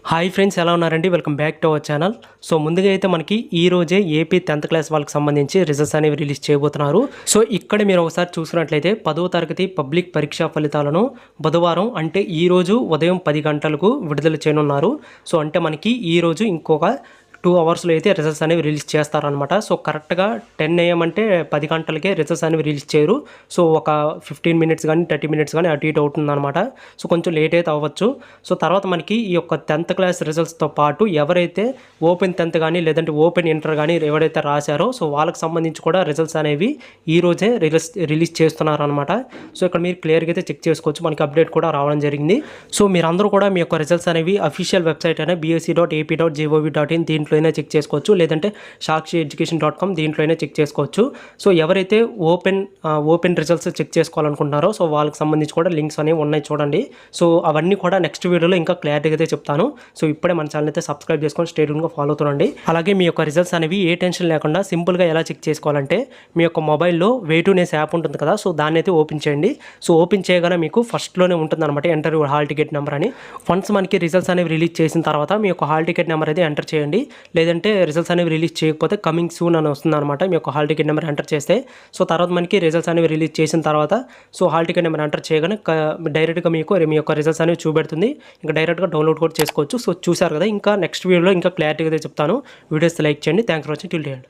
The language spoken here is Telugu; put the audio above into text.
హాయ్ ఫ్రెండ్స్, ఎలా ఉన్నారండి? Welcome back to our channel. So ముందుగా అయితే మనకి ఈ రోజే ఏపీ 10th క్లాస్ వాళ్ళకి సంబంధించి రిజల్ట్స్ అనేవి రిలీజ్ చేయబోతున్నారు. సో ఇక్కడ మీరు ఒకసారి చూసినట్లయితే 10వ తరగతి పబ్లిక్ పరీక్షా ఫలితాలను బుధవారం అంటే ఈ రోజు ఉదయం 10 గంటలకు విడుదల చేయనున్నారు. సో అంటే మనకి ఈ రోజు ఇంకొక 2 అవర్స్లో అయితే రిజల్ట్స్ అనేవి రిలీజ్ చేస్తారనమాట. సో కరెక్ట్గా 10 AM అంటే 10 గంటలకే రిజల్ట్స్ అనేవి రిలీజ్ చేయరు. సో ఒక 15 మినిట్స్ కానీ 30 మినిట్స్ కానీ అటు ఇటు అవుతుందన్నమాట. సో కొంచెం లేట్ అయితే అవ్వచ్చు. సో తర్వాత మనకి ఈ యొక్క 10th క్లాస్ రిజల్ట్స్తో పాటు ఎవరైతే ఓపెన్ 10th కానీ లేదంటే ఓపెన్ ఇంటర్ కానీ ఎవరైతే రాశారో సో వాళ్ళకి సంబంధించి కూడా రిజల్ట్స్ అనేవి ఈ రోజే రిలీజ్ చేస్తున్నారనమాట. సో ఇక్కడ మీరు క్లియర్గా అయితే చెక్ చేసుకోవచ్చు. మనకి అప్డేట్ కూడా రావడం జరిగింది. సో మీరందరూ కూడా మీ యొక్క రిజల్ట్స్ అనేవి అఫీషియల్ వెబ్సైట్ అయినా bsc.ap.gov.in దీంట్లో అయినా చెక్ చేసుకోవచ్చు, లేదంటే sakshiyeducation.com దీంట్లో అయినా చెక్ చేసుకోవచ్చు. సో ఎవరైతే ఓపెన్ రిజల్ట్స్ చెక్ చేసుకోవాలనుకుంటున్నారో సో వాళ్ళకి సంబంధించి కూడా లింక్స్ అనేవి ఉన్నాయి చూడండి. సో అవన్నీ కూడా నెక్స్ట్ వీడియోలో ఇంకా క్లారిటీగా అయితే చెప్తాను. సో ఇప్పుడే మన ఛానల్ అయితే సబ్స్క్రైబ్ చేసుకొని స్టేట్గా ఫాలో అవుతుండండి. అలాగే మీ యొక్క రిజల్ట్స్ అనేవి ఏ టెన్షన్ లేకుండా సింపుల్గా ఎలా చెక్ చేసుకోవాలంటే మీ యొక్క మొబైల్లో వేటూనేస్ యాప్ ఉంటుంది కదా, సో దాన్ని అయితే ఓపెన్ చేయండి. సో ఓపెన్ చేయగానే మీకు ఫస్ట్లోనే ఉంటుంది అనమాట enter your hall ticket number అని. వన్స్ మనకి రిజల్ట్స్ అనేవి రిలీజ్ చేసిన తర్వాత మీ యొక్క హాల్ టికెట్ నెంబర్ అయితే ఎంటర్ చేయండి. లేదంటే రిజల్ట్స్ అనేవి రిలీజ్ చేయకపోతే కమింగ్ సూన్ అని వస్తుంది అనమాట మీ యొక్క హాల్ టికెట్ నెంబర్ ఎంటర్ చేస్తే. సో తర్వాత మనకి రిజల్ట్స్ అనేవి రిలీజ్ చేసిన తర్వాత so hall ticket number enter చేయగానే డైరెక్ట్గా మీ యొక్క రిజల్ట్స్ అనేవి చూపెడుతుంది. ఇంకా డైరెక్ట్గా డౌన్లోడ్ కూడా చేసుకోవచ్చు. సో చూసారు కదా, ఇంకా నెక్స్ట్ వీడియోలో ఇంకా క్లారిటీగా చెప్తాను. వీడియోస్ లైక్ చేయండి. Thanks for watching. Till the end.